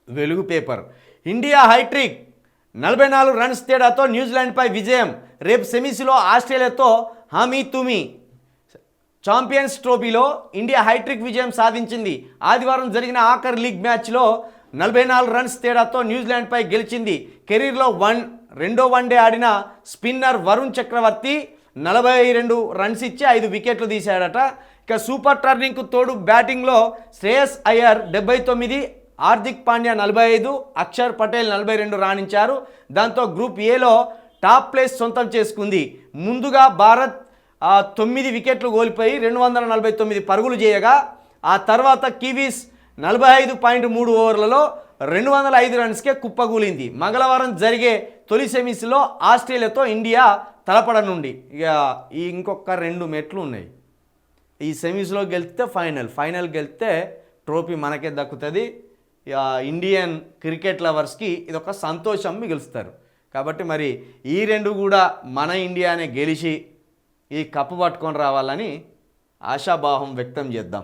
వెలుగు paper. India hat-trick 44 runs తేడాతో న్యూజిలాండ్పై విజయం. రేపు సెమీస్లో ఆస్ట్రేలియాతో హామీ తుమి. ఛాంపియన్స్ ట్రోఫీలో ఇండియా హైట్రిక్ విజయం సాధించింది. ఆదివారం జరిగిన ఆఖరి లీగ్ మ్యాచ్లో 44 రన్స్ తేడాతో న్యూజిలాండ్పై గెలిచింది. కెరీర్లో రెండో వన్డే ఆడిన స్పిన్నర్ వరుణ్ చక్రవర్తి 42 రన్స్ ఇచ్చి 5 వికెట్లు తీశాడట. ఇక సూపర్ టర్నింగ్కు తోడు బ్యాటింగ్లో శ్రేయస్ అయ్యర్ 79, హార్దిక్ పాండ్యా 45, అక్షర్ పటేల్ 42 రాణించారు. దాంతో గ్రూప్ ఏలో టాప్ ప్లేస్ సొంతం చేసుకుంది. ముందుగా భారత్ 9 వికెట్లు కోల్పోయి 249 పరుగులు చేయగా, ఆ తర్వాత కివీస్ 45.3 ఓవర్లలో 205 రన్స్కే కుప్పగూలింది. మంగళవారం జరిగే తొలి సెమీస్లో ఆస్ట్రేలియాతో ఇండియా తలపడనుండి. ఇక ఇంకొక 2 మెట్లు ఉన్నాయి. ఈ సెమీస్లో గెలిస్తే ఫైనల్ గెలిస్తే ట్రోఫీ మనకే దక్కుతుంది. ఇండియన్ క్రికెట్ లవర్స్కి ఇదొక సంతోషం మిగులుస్తారు. కాబట్టి మరి ఈ 2 కూడా మన ఇండియానే గెలిచి ఈ కప్పు పట్టుకొని రావాలని ఆశాభావం వ్యక్తం చేద్దాం.